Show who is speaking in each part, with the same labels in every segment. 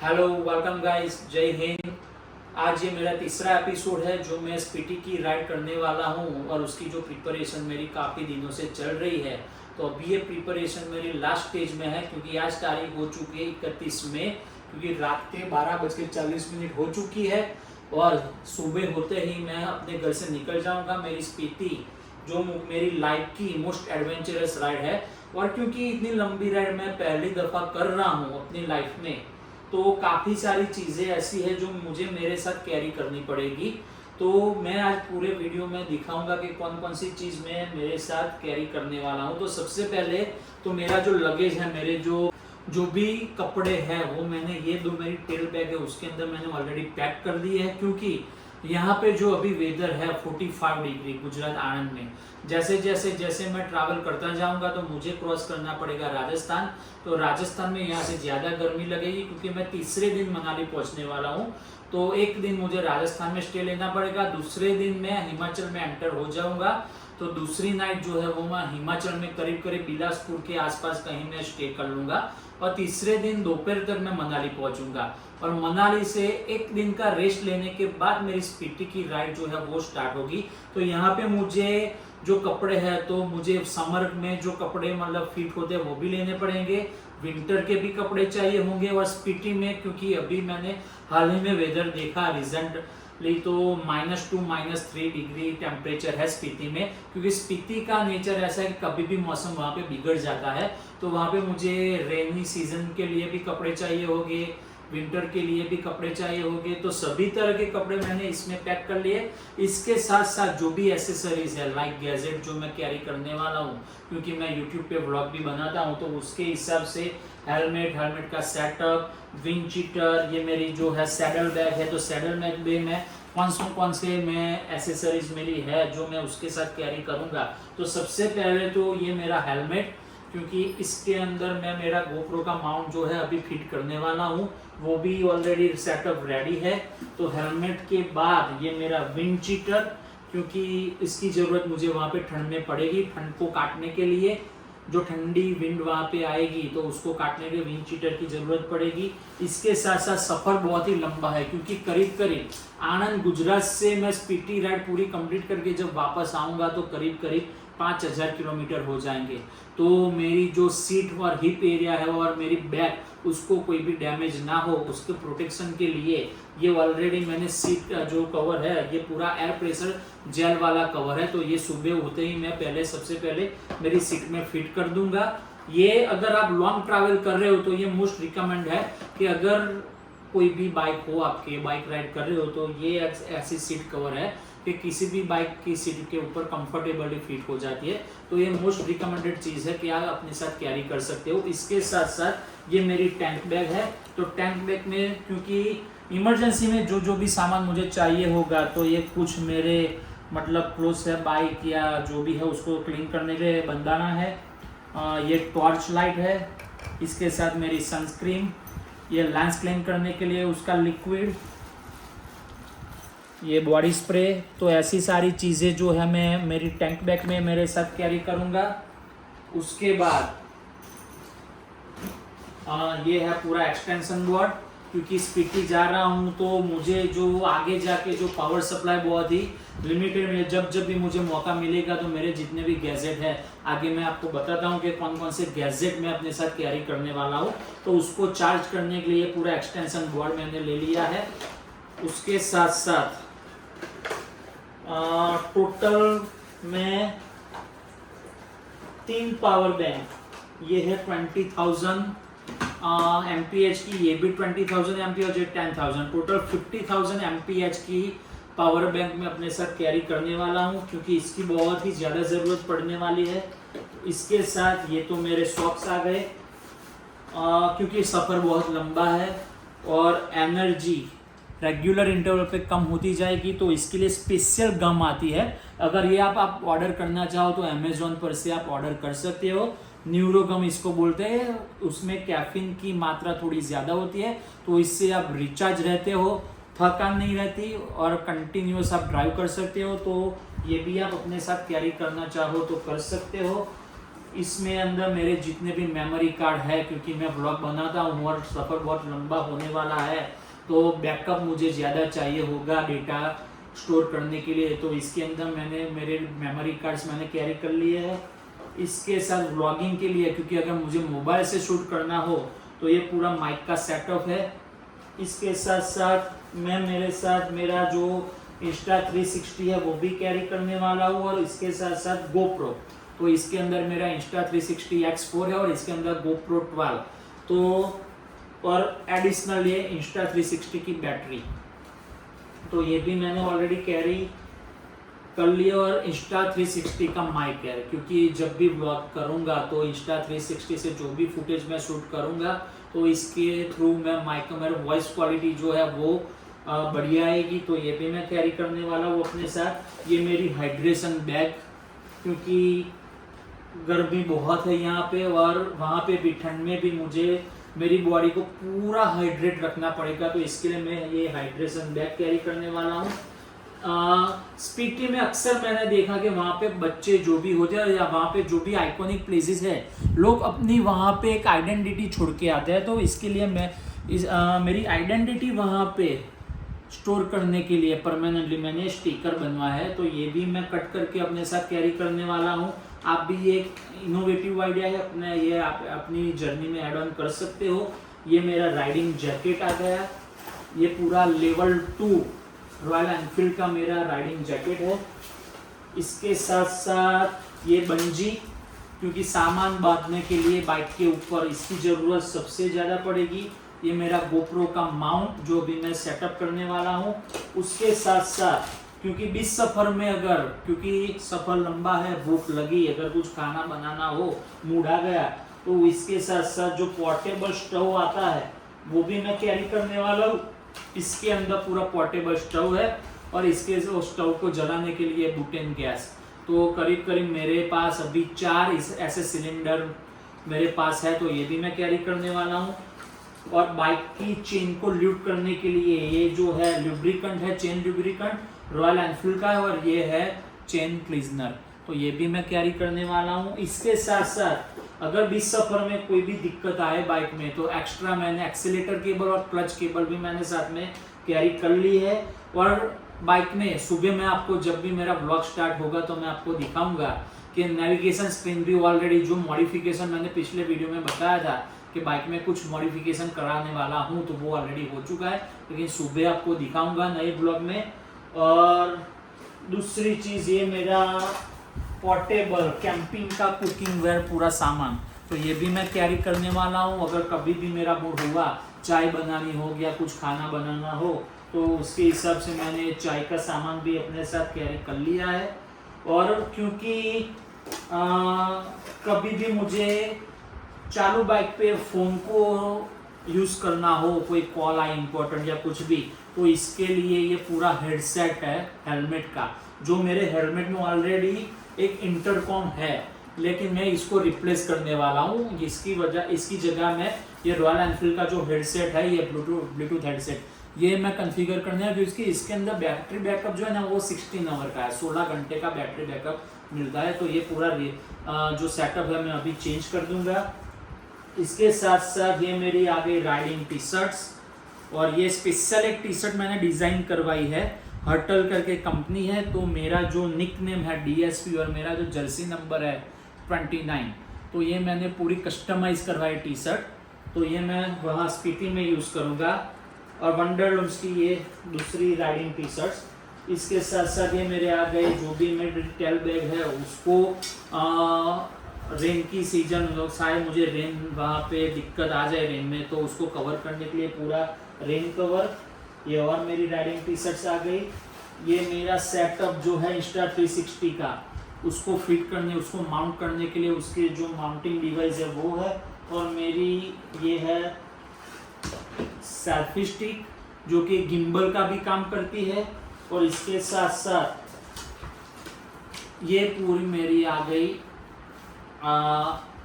Speaker 1: Hello welcome guys, जय हिंद। आज ये मेरा तीसरा एपिसोड है जो मैं स्पीटी की राइड करने वाला हूँ और उसकी जो प्रिपरेशन मेरी काफ़ी दिनों से चल रही है। तो अभी ये प्रिपरेशन मेरी लास्ट स्टेज में है क्योंकि आज तारीख हो चुकी है 31 मई, क्योंकि रात के 12:40 हो चुकी है और सुबह होते ही मैं अपने घर से निकल जाऊँगा। मेरी स्पीटी जो मेरी लाइफ की मोस्ट एडवेंचरस राइड है, और क्योंकि इतनी लंबी राइड मैं पहली दफ़ा कर रहा हूँ अपनी लाइफ में, तो काफ़ी सारी चीज़ें ऐसी है जो मुझे मेरे साथ कैरी करनी पड़ेगी। तो मैं आज पूरे वीडियो में दिखाऊंगा कि कौन कौन सी चीज़ मैं मेरे साथ कैरी करने वाला हूँ। तो सबसे पहले तो मेरा जो लगेज है, मेरे जो भी कपड़े हैं वो मैंने ये दो मेरी टेल बैग है उसके अंदर मैंने ऑलरेडी पैक कर दिए है, क्योंकि यहाँ पे जो अभी वेदर है 45 डिग्री गुजरात आनंद में, जैसे जैसे जैसे मैं ट्रैवल करता जाऊंगा तो मुझे क्रॉस करना पड़ेगा राजस्थान। तो राजस्थान में यहाँ से ज़्यादा गर्मी लगेगी क्योंकि मैं तीसरे दिन मनाली पहुँचने वाला हूँ। तो एक दिन मुझे राजस्थान में स्टे लेना पड़ेगा, दूसरे दिन मैं हिमाचल में एंटर हो जाऊँगा। तो दूसरी नाइट जो है वो मैं हिमाचल में करीब करीब बिलासपुर के आसपास कहीं मैं स्टे कर लूँगा, और तीसरे दिन दोपहर तक मैं मनाली पहुँचूँगा। और मनाली से एक दिन का रेस्ट लेने के बाद मेरी स्पीटी की राइड जो है वो स्टार्ट होगी। तो यहाँ पे मुझे जो कपड़े हैं, तो मुझे समर में जो कपड़े मतलब फिट होते हैं वो भी लेने पड़ेंगे, विंटर के भी कपड़े चाहिए होंगे। और स्पीटी में क्योंकि अभी मैंने हाल ही में वेदर देखा रिसेंटली, तो -2 -3 डिग्री टेम्परेचर है स्पीति में, क्योंकि स्पीति का नेचर ऐसा है कि कभी भी मौसम वहाँ पे बिगड़ जाता है। तो वहाँ पे मुझे रेनी सीजन के लिए भी कपड़े चाहिए होंगे, विंटर के लिए भी कपड़े चाहिए होंगे। तो सभी तरह के कपड़े मैंने इसमें पैक कर लिए। इसके साथ साथ जो भी एसेसरीज है लाइक गैजेट जो मैं कैरी करने वाला हूँ, क्योंकि मैं यूट्यूब पे व्लॉग भी बनाता हूँ, तो उसके हिसाब से हेलमेट का सेटअप, विंड चीटर, ये मेरी जो है सैडल बैग है, तो सैडल बैग में कौन से मैं एसेसरीज मेरी है जो मैं उसके साथ कैरी करूँगा। तो सबसे पहले तो ये मेरा हेलमेट, क्योंकि इसके अंदर मैं मेरा गोप्रो का माउंट जो है अभी फिट करने वाला हूँ, वो भी ऑलरेडी सेटअप रेडी है। तो हेलमेट के बाद ये मेरा विंड चीटर, क्योंकि इसकी ज़रूरत मुझे वहाँ पे ठंड में पड़ेगी, ठंड को काटने के लिए जो ठंडी विंड वहाँ पे आएगी तो उसको काटने के लिए विंड चीटर की ज़रूरत पड़ेगी। इसके साथ साथ सफ़र बहुत ही लंबा है, क्योंकि करीब करीब आनंद गुजरात से मैं स्पीटी राइड पूरी कंप्लीट करके जब वापस आऊँगा तो करीब करीब 5000 किलोमीटर हो जाएंगे। तो मेरी जो सीट और हिप एरिया है और मेरी बैक, उसको कोई भी डैमेज ना हो, उसके प्रोटेक्शन के लिए ये ऑलरेडी मैंने सीट का जो कवर है ये पूरा एयर प्रेशर जेल वाला कवर है। तो ये सुबह होते ही मैं सबसे पहले मेरी सीट में फिट कर दूंगा। ये अगर आप लॉन्ग ट्रैवल कर रहे हो तो ये मोस्ट रिकमेंड है कि अगर कोई भी बाइक हो, आपके बाइक राइड कर रहे हो, तो ये ऐसी सीट कवर है कि किसी भी बाइक की सीट के ऊपर कंफर्टेबली फिट हो जाती है। तो ये मोस्ट रिकमेंडेड चीज़ है कि आप अपने साथ कैरी कर सकते हो। इसके साथ साथ ये मेरी टैंक बैग है। तो टैंक बैग में क्योंकि इमरजेंसी में जो भी सामान मुझे चाहिए होगा, तो ये कुछ मेरे मतलब क्लोथ्स है, बाइक या जो भी है उसको क्लीन करने के लिए बंदाना है, ये टॉर्च लाइट है, इसके साथ मेरी सनस्क्रीन, ये लेंस क्लीन करने के लिए उसका लिक्विड, ये बॉडी स्प्रे। तो ऐसी सारी चीज़ें जो है मैं मेरी टैंक बैग में मेरे साथ कैरी करूँगा। उसके बाद ये है पूरा एक्सटेंशन बोर्ड, क्योंकि स्पीटी जा रहा हूँ तो मुझे जो आगे जाके जो पावर सप्लाई बहुत ही लिमिटेड है। जब भी मुझे मौका मिलेगा तो मेरे जितने भी गैजेट है आगे मैं आपको बताता हूँ कि कौन कौन से गैजेट मैं अपने साथ कैरी करने वाला हूँ। तो उसको चार्ज करने के लिए पूरा एक्सटेंशन बोर्ड मैंने ले लिया है। उसके साथ साथ टोटल में 3 पावर बैंक, ये है 20,000 एमपीएच की, ये भी 20,000 एमपीएच, 10,000, टोटल 50,000 एमपीएच की पावर बैंक में अपने साथ कैरी करने वाला हूँ, क्योंकि इसकी बहुत ही ज़्यादा ज़रूरत पड़ने वाली है। इसके साथ ये तो मेरे सॉक्स आ गए, क्योंकि सफ़र बहुत लंबा है और एनर्जी रेगुलर इंटरवल पे कम होती जाएगी, तो इसके लिए स्पेशल गम आती है। अगर ये आप ऑर्डर करना चाहो तो अमेज़ॉन पर से आप ऑर्डर कर सकते हो। न्यूरोगम इसको बोलते हैं। उसमें कैफीन की मात्रा थोड़ी ज़्यादा होती है, तो इससे आप रिचार्ज रहते हो, थकान नहीं रहती और कंटिन्यूस आप ड्राइव कर सकते हो। तो ये भी आप अपने साथ कैरी करना चाहो तो कर सकते हो। इसमें अंदर मेरे जितने भी मेमोरी कार्ड है, क्योंकि मैं ब्लॉग बनाता हूँ और सफ़र बहुत लंबा होने वाला है, तो बैकअप मुझे ज़्यादा चाहिए होगा डेटा स्टोर करने के लिए। तो इसके अंदर मैंने मेरे मेमोरी कार्ड्स मैंने कैरी कर लिए हैं। इसके साथ व्लॉगिंग के लिए, क्योंकि अगर मुझे मोबाइल से शूट करना हो तो ये पूरा माइक का सेटअप है। इसके साथ साथ मैं मेरे साथ मेरा जो Insta360 है वो भी कैरी करने वाला हूँ, और इसके साथ साथ GoPro। तो इसके अंदर मेरा Insta360 X4 है और इसके अंदर GoPro 12, तो और एडिशनल ये Insta360 की बैटरी, तो ये भी मैंने ऑलरेडी कैरी कर लिया। और Insta360 का माइक है, क्योंकि जब भी ब्लॉग करूँगा तो Insta360 से जो भी फुटेज मैं शूट करूँगा तो इसके थ्रू मैं माइक का मेरा वॉइस क्वालिटी जो है वो बढ़िया आएगी। तो ये भी मैं कैरी करने वाला हूँ अपने साथ। ये मेरी हाइड्रेशन बैग, क्योंकि गर्मी बहुत है यहाँ पे और वहाँ पे भी ठंड में भी मुझे मेरी बॉडी को पूरा हाइड्रेट रखना पड़ेगा, तो इसके लिए मैं ये हाइड्रेशन बैग कैरी करने वाला हूँ। स्पीटी में अक्सर मैंने देखा कि वहाँ पे बच्चे जो भी होते हैं या वहाँ पे जो भी आइकॉनिक प्लेसेस है, लोग अपनी वहाँ पे एक आइडेंटिटी छोड़ के आते हैं। तो इसके लिए मैं मेरी आइडेंटिटी वहाँ पे स्टोर करने के लिए परमानेंटली मैंने स्टिकर बनवाया है, तो ये भी मैं कट करके अपने साथ कैरी करने वाला हूँ। आप भी एक इनोवेटिव आइडिया है अपने, ये आप अपनी जर्नी में ऐड ऑन कर सकते हो। ये मेरा राइडिंग जैकेट आ गया, ये पूरा लेवल 2 रॉयल एनफील्ड का मेरा राइडिंग जैकेट है। इसके साथ साथ ये बंजी, क्योंकि सामान बांधने के लिए बाइक के ऊपर इसकी ज़रूरत सबसे ज़्यादा पड़ेगी। ये मेरा GoPro का माउंट जो भी मैं सेटअप करने वाला हूँ। उसके साथ साथ क्योंकि बीच सफ़र में अगर, क्योंकि सफ़र लंबा है, भूख लगी, अगर कुछ खाना बनाना हो, मूड आ गया, तो इसके साथ साथ जो पोर्टेबल स्टोव आता है वो भी मैं कैरी करने वाला हूँ। इसके अंदर पूरा पोर्टेबल स्टोव है और इसके स्टोव को जलाने के लिए बुटेन गैस। तो करीब करीब मेरे पास अभी 4 ऐसे सिलेंडर मेरे पास है, तो ये भी मैं कैरी करने वाला हूँ। और बाइक की चेन को ल्यूट करने के लिए ये जो है लुब्रिकेंट है, चेन लुब्रिकेंट रॉयल एनफील्ड का है, और ये है चेन क्लीजनर, तो ये भी मैं कैरी करने वाला हूँ। इसके साथ साथ अगर बीच सफ़र में कोई भी दिक्कत आए बाइक में, तो एक्स्ट्रा मैंने एक्सीलेटर केबल और क्लच केबल भी मैंने साथ में कैरी कर ली है। और बाइक में सुबह में आपको जब भी मेरा ब्लॉग स्टार्ट होगा तो मैं आपको दिखाऊंगा कि नेविगेशन स्क्रीन भी ऑलरेडी जो मॉडिफिकेशन मैंने पिछले वीडियो में बताया था कि बाइक में कुछ मॉडिफिकेशन कराने वाला हूँ, तो वो ऑलरेडी हो चुका है, लेकिन सुबह आपको दिखाऊंगा नए ब्लॉग में। और दूसरी चीज़, ये मेरा पोर्टेबल कैंपिंग का कुकिंग वेयर पूरा सामान, तो ये भी मैं कैरी करने वाला हूँ। अगर कभी भी मेरा मूड हुआ, चाय बनानी हो या कुछ खाना बनाना हो, तो उसके हिसाब से मैंने चाय का सामान भी अपने साथ कैरी कर लिया है। और क्योंकि कभी भी मुझे चालू बाइक पे फ़ोन को यूज़ करना हो, कोई कॉल आए इम्पोर्टेंट या कुछ भी, तो इसके लिए ये पूरा हेडसेट है हेलमेट का, जो मेरे हेलमेट में ऑलरेडी एक इंटरकॉम है, लेकिन मैं इसको रिप्लेस करने वाला हूँ। इसकी जगह में ये रॉयल एनफील्ड का जो हेडसेट है, ये ब्लूटूथ हेडसेट, ये मैं कॉन्फ़िगर करने है, क्योंकि इसके अंदर बैटरी बैकअप जो है ना वो 16 आवर का है, 16 घंटे का बैटरी बैकअप मिलता है। तो ये पूरा जो सेटअप है मैं अभी चेंज कर दूंगा। इसके साथ साथ ये मेरी आ गई राइडिंग टी शर्ट्स, और ये स्पेशल एक टी शर्ट मैंने डिज़ाइन करवाई है, हर्टल करके कंपनी है। तो मेरा जो निक नेम है DSP और मेरा जो जर्सी नंबर है 29, तो ये मैंने पूरी कस्टमाइज़ करवाई टी शर्ट, तो ये मैं वहाँ स्पीटी में यूज़ करूँगा। और वंडरलूम्स की ये दूसरी राइडिंग टी शर्ट्स। इसके साथ साथ ये मेरे आ गए जो भी मेरे टेल बैग है, उसको रेन की सीजन, शायद मुझे रेन वहाँ पे दिक्कत आ जाए रेन में, तो उसको कवर करने के लिए पूरा रेन कवर। ये और मेरी राइडिंग टी शर्ट्स आ गई। ये मेरा सेटअप जो है Insta360 का, उसको फिट करने, उसको माउंट करने के लिए उसके जो माउंटिंग डिवाइस है वो है। और मेरी ये है सेल्फी स्टिक, जो कि गिम्बल का भी काम करती है। और इसके साथ साथ ये पूरी मेरी आ गई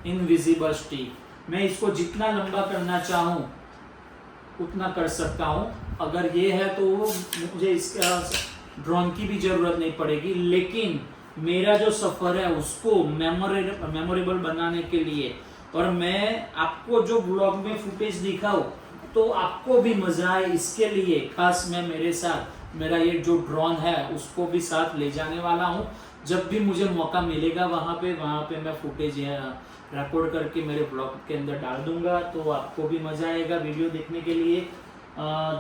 Speaker 1: इनविजिबल स्टिक। मैं इसको जितना लंबा करना चाहूँ उतना कर सकता हूँ। अगर ये है तो मुझे इसका ड्रोन की भी ज़रूरत नहीं पड़ेगी, लेकिन मेरा जो सफ़र है उसको मेमोरेबल बनाने के लिए, और मैं आपको जो ब्लॉग में फुटेज दिखाऊं तो आपको भी मजा आए, इसके लिए खास मैं मेरे साथ मेरा ये जो ड्रोन है उसको भी साथ ले जाने वाला हूँ। जब भी मुझे मौका मिलेगा वहाँ पे मैं फुटेज रिकॉर्ड करके मेरे ब्लॉग के अंदर डाल दूंगा, तो आपको भी मजा आएगा वीडियो देखने के लिए।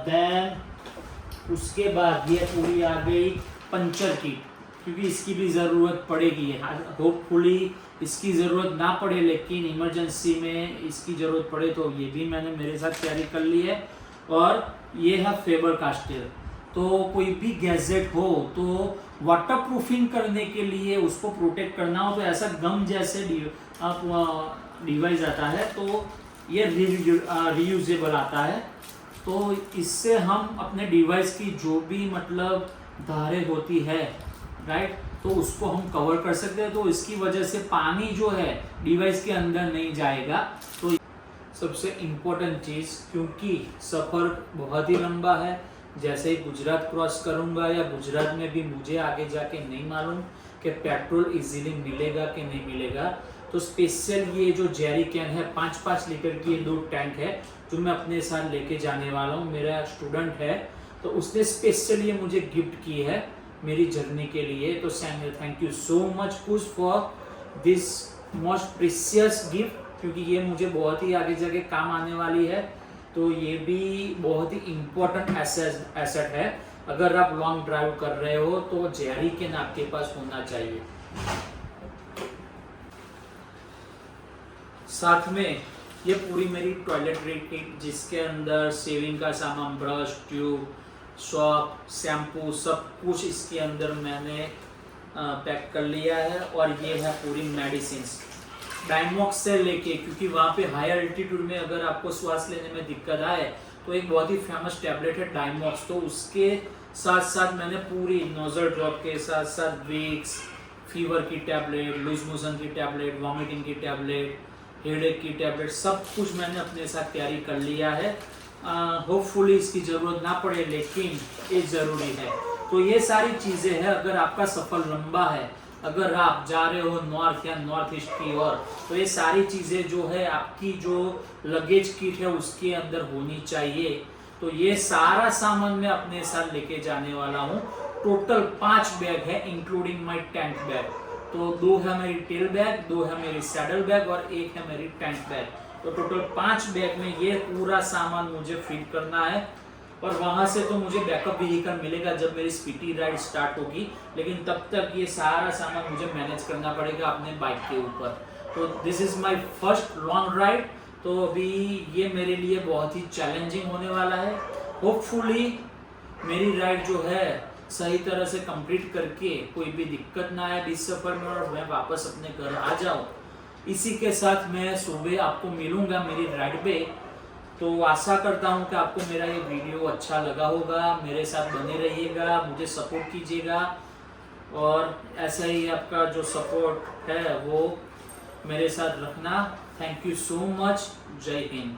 Speaker 1: देन उसके बाद ये पूरी आ गई पंचर किट, क्योंकि इसकी भी ज़रूरत पड़ेगी। होपफुली इसकी ज़रूरत ना पड़े, लेकिन इमरजेंसी में इसकी ज़रूरत पड़े तो ये भी मैंने मेरे साथ कैरी कर ली है। और ये है फेबर कास्टर, तो कोई भी गैजेट हो तो वाटर प्रूफिंग करने के लिए, उसको प्रोटेक्ट करना हो तो ऐसा गम जैसे डिवाइस आता है, तो ये रीयूजेबल आता है। तो इससे हम अपने डिवाइस की जो भी मतलब धारें होती है, राइट, तो उसको हम कवर कर सकते हैं। तो इसकी वजह से पानी जो है डिवाइस के अंदर नहीं जाएगा। तो सबसे इम्पोर्टेंट चीज़, क्योंकि सफ़र बहुत ही लंबा है, जैसे ही गुजरात क्रॉस करूंगा या गुजरात में भी मुझे आगे जाके नहीं मालूम कि पेट्रोल इजीली मिलेगा कि नहीं मिलेगा, तो स्पेशल ये जो जेरी कैन है 5-5 लीटर की 2 टैंक है जो मैं अपने साथ लेके जाने वाला हूँ। मेरा स्टूडेंट है तो उसने स्पेशल ये मुझे गिफ्ट की है मेरी जर्नी के लिए। तो थैंक यू सो मच कुछ for this most precious gift, क्योंकि ये मुझे बहुत ही आगे जाके काम आने वाली है। तो ये भी बहुत ही इम्पोर्टेंट एसेट है। अगर आप लॉन्ग ड्राइव कर रहे हो तो जेरी कैन आपके पास होना चाहिए। साथ में ये पूरी मेरी टॉयलेटरी किट, जिसके अंदर शेविंग का सामान, ब्रश, ट्यूब, सॉप, शैम्पू, सब कुछ इसके अंदर मैंने पैक कर लिया है। और ये है पूरी मेडिसिन्स डायमॉक्स से लेके, क्योंकि वहाँ पे हायर एल्टीट्यूड में अगर आपको श्वास लेने में दिक्कत आए तो एक बहुत ही फेमस टैबलेट है डायमॉक्स, तो उसके साथ साथ मैंने पूरी नोजल ड्रॉप के साथ साथ विक्स, फीवर की टैबलेट, लूज मोशन की टैबलेट, वॉमिटिंग की टैबलेट, हेडेक की टैबलेट, सब कुछ मैंने अपने साथ कैरी कर लिया है। होपफुली इसकी ज़रूरत ना पड़े, लेकिन ये ज़रूरी है। तो ये सारी चीज़ें हैं। अगर आपका सफ़र लंबा है, अगर आप जा रहे हो नॉर्थ या नॉर्थ ईस्ट की ओर, तो ये सारी चीज़ें जो है आपकी जो लगेज किट है उसके अंदर होनी चाहिए। तो ये सारा सामान मैं अपने साथ लेके जाने वाला हूँ। टोटल 5 बैग है इंक्लूडिंग माई टेंट बैग। तो 2 है मेरी टेल बैग, 2 है मेरी सैडल बैग और 1 है मेरी टेंट बैग। तो टोटल 5 बैग में ये पूरा सामान मुझे फिट करना है। और वहाँ से तो मुझे बैकअप व्हीकल मिलेगा जब मेरी स्पीटी राइड स्टार्ट होगी, लेकिन तब तक ये सारा सामान मुझे मैनेज करना पड़ेगा अपने बाइक के ऊपर। तो this is my first long ride. तो अभी ये मेरे लिए बहुत ही चैलेंजिंग होने वाला है। होपफुली मेरी राइड जो है सही तरह से कंप्लीट करके कोई भी दिक्कत ना आए इस सफ़र में और मैं वापस अपने घर आ जाऊँ। इसी के साथ मैं सुबह आपको मिलूँगा मेरी राइड पे। तो आशा करता हूँ कि आपको मेरा ये वीडियो अच्छा लगा होगा। मेरे साथ बने रहिएगा, मुझे सपोर्ट कीजिएगा और ऐसा ही आपका जो सपोर्ट है वो मेरे साथ रखना। Thank you so much. जय हिंद।